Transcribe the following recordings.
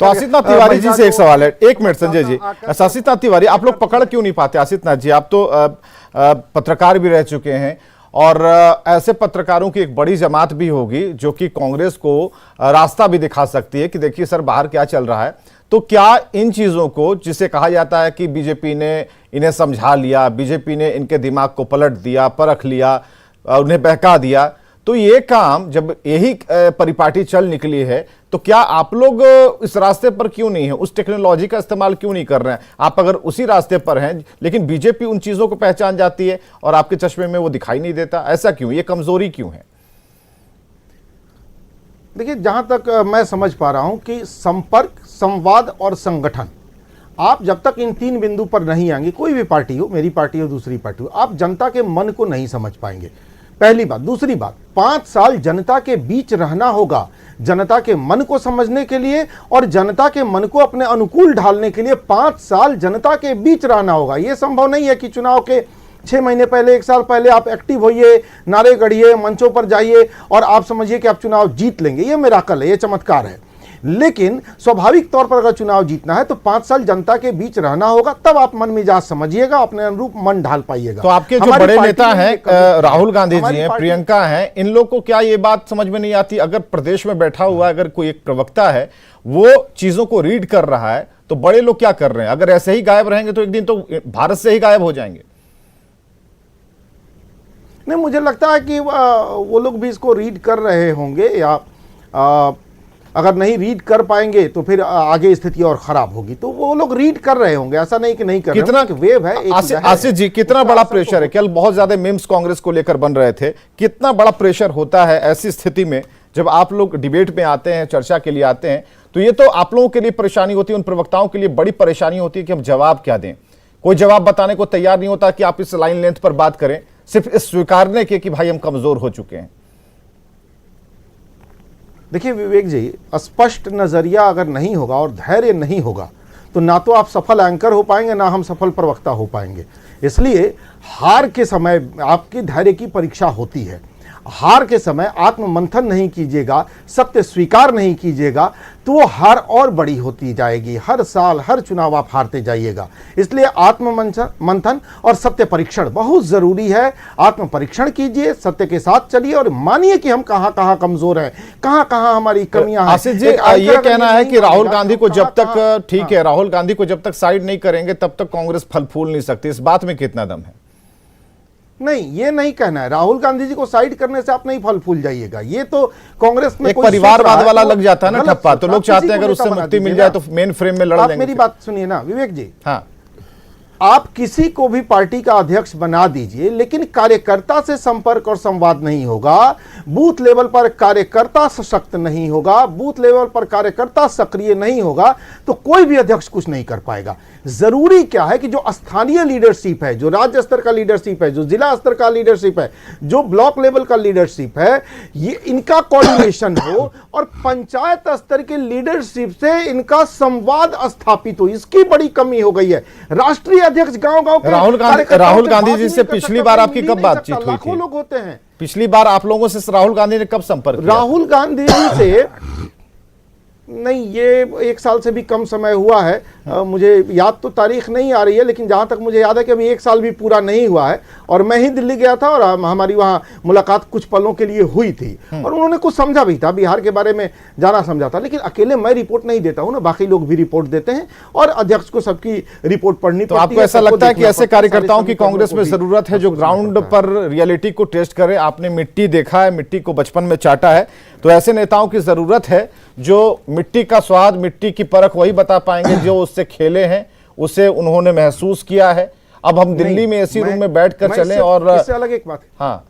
तो आशीष तिवारी जी से एक सवाल है, एक मिनट संजय जी। आशीष तिवारी, आप लोग पकड़ क्यों नहीं पाते? आशीष जी, आप तो पत्रकार भी रह चुके हैं और ऐसे पत्रकारों की एक बड़ी जमात भी होगी जो कि कांग्रेस को रास्ता भी दिखा सकती है कि देखिए सर बाहर क्या चल रहा है। तो क्या इन चीजों को, जिसे कहा जाता है कि बीजेपी ने इन्हें समझा लिया, बीजेपी ने इनके दिमाग को पलट दिया, परख लिया, उन्हें बहका दिया, तो ये काम जब यही परिपाटी चल निकली है तो क्या आप लोग इस रास्ते पर क्यों नहीं है? उस टेक्नोलॉजी का इस्तेमाल क्यों नहीं कर रहे हैं? आप अगर उसी रास्ते पर हैं लेकिन बीजेपी उन चीजों को पहचान जाती है और आपके चश्मे में वो दिखाई नहीं देता, ऐसा क्यों? ये कमजोरी क्यों है? देखिए, जहां तक मैं समझ पा रहा हूं कि संपर्क, संवाद और संगठन, आप जब तक इन 3 बिंदु पर नहीं आएंगे, कोई भी पार्टी हो, मेरी पार्टी हो, दूसरी पार्टी हो, आप जनता के मन को नहीं समझ पाएंगे, पहली बात। दूसरी बात, 5 साल जनता के बीच रहना होगा, जनता के मन को समझने के लिए और जनता के मन को अपने अनुकूल ढालने के लिए 5 साल जनता के बीच रहना होगा। यह संभव नहीं है कि चुनाव के 6 महीने पहले, 1 साल पहले आप एक्टिव होइए, नारे गढ़िए, मंचों पर जाइए और आप समझिए कि आप चुनाव जीत लेंगे। यह मिराकल है, यह चमत्कार है। लेकिन स्वाभाविक तौर पर अगर चुनाव जीतना है तो 5 साल जनता के बीच रहना होगा, तब आप मन मिजाज समझिएगा, अपने अनुरूप मन ढाल पाइएगा। तो आपके जो बड़े नेता हैं, राहुल गांधी जी हैं, प्रियंका हैं, इन लोग को क्या ये बात समझ में नहीं आती? अगर प्रदेश में बैठा हुआ अगर कोई एक प्रवक्ता है, वो चीजों को रीड कर रहा है, तो बड़े लोग क्या कर रहे हैं? अगर ऐसे ही गायब रहेंगे तो एक दिन तो भारत से ही गायब हो जाएंगे। नहीं, मुझे लगता है कि वो लोग भी इसको रीड कर रहे होंगे, या अगर नहीं रीड कर पाएंगे तो फिर आगे स्थिति और खराब होगी। तो वो लोग रीड कर रहे होंगे, ऐसा नहीं कि नहीं कर रहे। कितना वेव है। आशीष जी, कितना बड़ा प्रेशर है? कल बहुत ज्यादा मीम्स कांग्रेस को लेकर बन रहे थे। कितना बड़ा प्रेशर होता है ऐसी स्थिति में जब आप लोग डिबेट में आते हैं, चर्चा के लिए आते हैं? तो ये तो आप लोगों के लिए परेशानी होती है, उन प्रवक्ताओं के लिए बड़ी परेशानी होती है कि हम जवाब क्या दें। कोई जवाब बताने को तैयार नहीं होता कि आप इस लाइन लेंथ पर बात करें, सिर्फ इस स्वीकारने के कि भाई हम कमजोर हो चुके हैं। देखिए विवेक जी, स्पष्ट नजरिया अगर नहीं होगा और धैर्य नहीं होगा तो ना तो आप सफल एंकर हो पाएंगे, ना हम सफल प्रवक्ता हो पाएंगे। इसलिए हार के समय आपकी धैर्य की परीक्षा होती है। हार के समय आत्ममंथन नहीं कीजिएगा, सत्य स्वीकार नहीं कीजिएगा, तो वो हार और बड़ी होती जाएगी। हर साल, हर चुनाव आप हारते जाइएगा। इसलिए आत्ममंथन और सत्य परीक्षण बहुत जरूरी है। आत्म परीक्षण कीजिए, सत्य के साथ चलिए और मानिए कि हम कहां कहां कमजोर हैं, कहां कहां हमारी कमियां हैं। आशीष जी, ये कहना है कि राहुल गांधी को जब तक, ठीक है, राहुल गांधी को जब तक साइड नहीं करेंगे तब तक कांग्रेस फल फूल नहीं सकती, इस बात में कितना दम है? नहीं, ये नहीं कहना है। राहुल गांधी जी को साइड करने से आप नहीं फल फूल जाइएगा। ये तो कांग्रेस में एक परिवारवाद वाला लग जाता है ना ठप्पा, तो लोग चाहते हैं अगर उससे मुक्ति मिल जाए तो मेन फ्रेम में लड़ लेंगे। मेरी बात सुनिए ना विवेक जी। हाँ, आप किसी को भी पार्टी का अध्यक्ष बना दीजिए, लेकिन कार्यकर्ता से संपर्क और संवाद नहीं होगा, बूथ लेवल पर कार्यकर्ता सशक्त नहीं होगा, बूथ लेवल पर कार्यकर्ता सक्रिय नहीं होगा, तो कोई भी अध्यक्ष कुछ नहीं कर पाएगा। जरूरी क्या है कि जो स्थानीय लीडरशिप है, जो राज्य स्तर का लीडरशिप है, जो जिला स्तर का लीडरशिप है, जो ब्लॉक लेवल का लीडरशिप है, ये इनका कोऑर्डिनेशन हो और पंचायत स्तर के लीडरशिप से इनका संवाद स्थापित हो। इसकी बड़ी कमी हो गई है। राष्ट्रीय अध्यक्ष गांव-गांव राहुल गांधी जी से पिछली बार आपकी कब बातचीत हुई थी? लाखों लोग होते हैं। पिछली बार आप लोगों से राहुल गांधी ने कब संपर्क किया? राहुल गांधी जी से नहीं, ये 1 साल से भी कम समय हुआ है। मुझे याद तो तारीख नहीं आ रही है, लेकिन जहां तक मुझे याद है कि अभी 1 साल भी पूरा नहीं हुआ है और मैं ही दिल्ली गया था और हमारी वहां मुलाकात कुछ पलों के लिए हुई थी और उन्होंने कुछ समझा भी था, बिहार के बारे में जाना समझा था। लेकिन अकेले मैं रिपोर्ट नहीं देता हूं ना, बाकी लोग भी रिपोर्ट देते हैं और अध्यक्ष को सबकी रिपोर्ट पढ़नी पड़ती है। आपको ऐसा लगता है कि ऐसे कार्यकर्ताओं की कांग्रेस में जरूरत है जो ग्राउंड पर रियलिटी को टेस्ट करे? आपने मिट्टी देखा है, मिट्टी को बचपन में चाटा है, तो ऐसे नेताओं की जरूरत है जो मिट्टी का स्वाद, मिट्टी की परख वही बता पाएंगे जो उससे खेले हैं, उसे उन्होंने महसूस किया है। अब हम दिल्ली में एसी रूम में बैठकर चलें और इससे अलग एक बात, हाँ,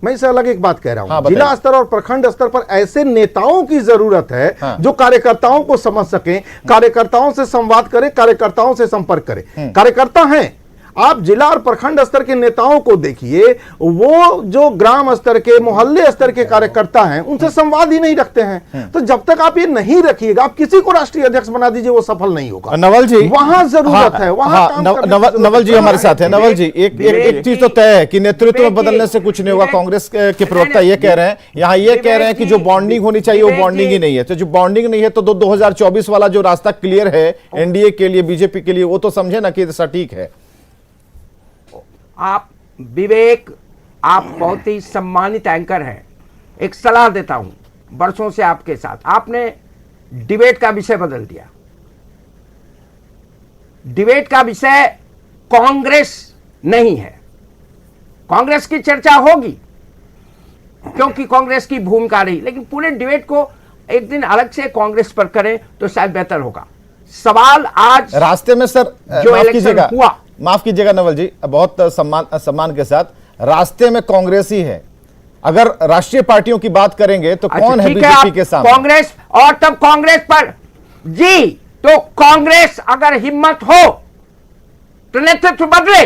मैं इससे अलग एक बात कह रहा हूं। हाँ, जिला स्तर और प्रखंड स्तर पर ऐसे नेताओं की जरूरत है हाँ, जो कार्यकर्ताओं को समझ सकें, कार्यकर्ताओं से संवाद करें, कार्यकर्ताओं से संपर्क करें। कार्यकर्ता हैं, आप जिला और प्रखंड स्तर के नेताओं को देखिए, वो जो ग्राम स्तर के, मोहल्ले स्तर के कार्यकर्ता हैं, उनसे संवाद ही नहीं रखते हैं। तो जब तक आप ये नहीं रखिएगा, आप किसी को राष्ट्रीय अध्यक्ष बना दीजिए, वो सफल नहीं होगा। नवल जी, वहां जरूरत है, वहां काम करने की जरूरत नवल जी है। हमारे साथ है। नवल जी, एक चीज तो तय है कि नेतृत्व में बदलने से कुछ नहीं होगा। कांग्रेस के प्रवक्ता ये कह रहे हैं, यहाँ ये कह रहे हैं कि जो बॉन्डिंग होनी चाहिए वो बॉन्डिंग ही नहीं है। तो जो बॉन्डिंग नहीं है तो 2024 वाला जो रास्ता क्लियर है एनडीए के लिए, बीजेपी के लिए, वो तो समझे ना कि सटीक है। आप विवेक, आप बहुत ही सम्मानित एंकर हैं। एक सलाह देता हूं, वर्षों से आपके साथ, आपने डिबेट का विषय बदल दिया। डिबेट का विषय कांग्रेस नहीं है। कांग्रेस की चर्चा होगी क्योंकि कांग्रेस की भूमिका रही, लेकिन पूरे डिबेट को एक दिन अलग से कांग्रेस पर करें तो शायद बेहतर होगा। सवाल आज रास्ते में सर, जो इलेक्शन हुआ, माफ कीजिएगा नवल जी, बहुत सम्मान के साथ, रास्ते में कांग्रेस ही है। अगर राष्ट्रीय पार्टियों की बात करेंगे तो कौन है बीजेपी के सामने? कांग्रेस। और तब कांग्रेस पर जी, तो कांग्रेस अगर हिम्मत हो तो नेतृत्व बदले।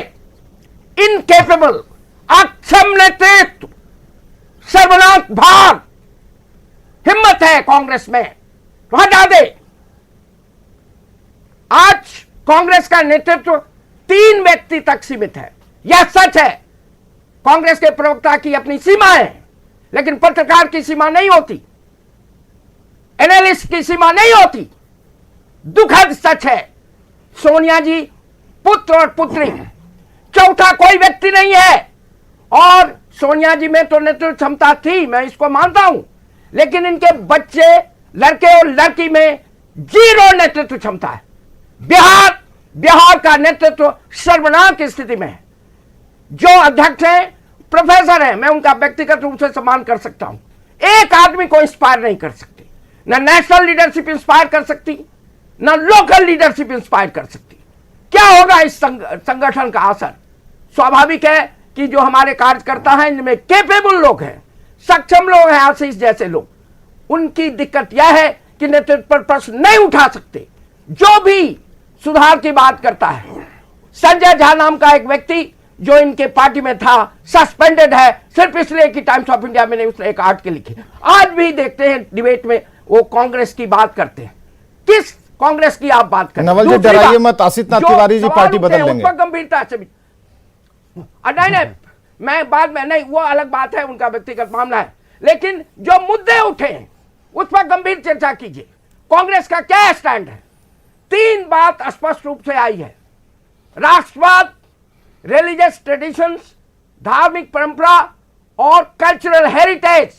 इनकेपेबल, अक्षम नेतृत्व, सर्वनाश भाग, हिम्मत है कांग्रेस में तो हटा दे। आज कांग्रेस का नेतृत्व 3 व्यक्ति तक सीमित है, यह सच है। कांग्रेस के प्रवक्ता की अपनी सीमा है, लेकिन पत्रकार की सीमा नहीं होती, एनालिस्ट की सीमा नहीं होती। दुखद सच है, सोनिया जी पुत्र और पुत्री, चौथा कोई व्यक्ति नहीं है। और सोनिया जी में तो नेतृत्व क्षमता थी, मैं इसको मानता हूं, लेकिन इनके बच्चे, लड़के और लड़की में 0 नेतृत्व क्षमता है। बिहार का नेतृत्व सर्वनाश की स्थिति में है। जो अध्यक्ष हैं प्रोफेसर हैं, मैं उनका व्यक्तिगत रूप से सम्मान कर सकता हूं। एक आदमी को इंस्पायर नहीं कर सकती, ना नेशनल लीडरशिप इंस्पायर कर सकती, ना लोकल लीडरशिप इंस्पायर कर सकती। क्या होगा इस संगठन का असर? स्वाभाविक है कि जो हमारे कार्यकर्ता हैं, इनमें कैपेबल लोग हैं, सक्षम लोग हैं, आशीष जैसे लोग, उनकी दिक्कत यह है कि नेतृत्व पर प्रश्न नहीं उठा सकते। जो भी सुधार की बात करता है, संजय झा नाम का एक व्यक्ति जो इनके पार्टी में था, सस्पेंडेड है सिर्फ इसलिए कि टाइम्स ऑफ इंडिया में उसने एक आर्टिकल लिखी। आज भी देखते हैं डिबेट में वो कांग्रेस की बात करते हैं। किस कांग्रेस की आप बात करते हैं? नवल जी, डराइए मत, आशीष तिवारी जी पार्टी बदल लेंगे। गंभीरता से भी नहीं, मैं बाद में नहीं, वो अलग बात है, उनका व्यक्तिगत मामला है, लेकिन जो मुद्दे उठे हैं उस पर गंभीर चर्चा कीजिए। कांग्रेस का क्या स्टैंड है? 3 बात स्पष्ट रूप से आई है। राष्ट्रवाद, रिलीजियस ट्रेडिशंस, धार्मिक परंपरा और कल्चरल हेरिटेज,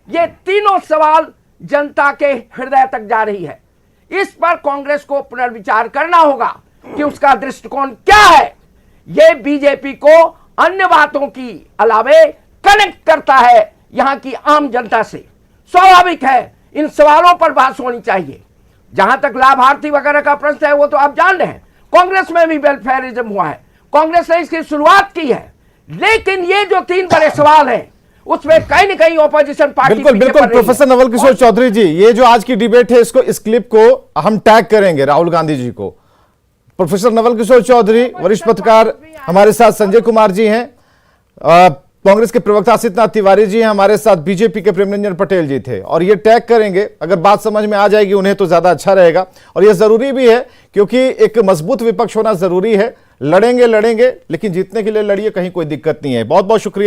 ये तीनों सवाल जनता के हृदय तक जा रही है। इस पर कांग्रेस को पुनर्विचार करना होगा कि उसका दृष्टिकोण क्या है। यह बीजेपी को अन्य बातों की अलावे कनेक्ट करता है यहां की आम जनता से। स्वाभाविक है इन सवालों पर बात होनी चाहिए। जहां तक लाभार्थी वगैरह का प्रश्न है, वो तो आप जान रहे हैं, कांग्रेस में भी वेलफेयरिज्म हुआ है, कांग्रेस ने इसकी शुरुआत की है। लेकिन ये जो 3 बड़े सवाल हैं, उसमें कहीं न कहीं ऑपोजिशन पार्टी बिल्कुल प्रोफेसर नवल किशोर चौधरी जी, ये जो आज की डिबेट है, इसको, इस क्लिप को हम टैग करेंगे राहुल गांधी जी को। प्रोफेसर नवल किशोर चौधरी, वरिष्ठ पत्रकार हमारे साथ, संजय कुमार जी हैं, कांग्रेस के प्रवक्ता आशीष तिवारी जी हैं हमारे साथ, बीजेपी के प्रेमरंजन पटेल जी थे, और ये टैग करेंगे। अगर बात समझ में आ जाएगी उन्हें तो ज्यादा अच्छा रहेगा, और ये जरूरी भी है क्योंकि एक मजबूत विपक्ष होना जरूरी है। लड़ेंगे, लेकिन जीतने के लिए लड़िए, कहीं कोई दिक्कत नहीं है। बहुत बहुत शुक्रिया।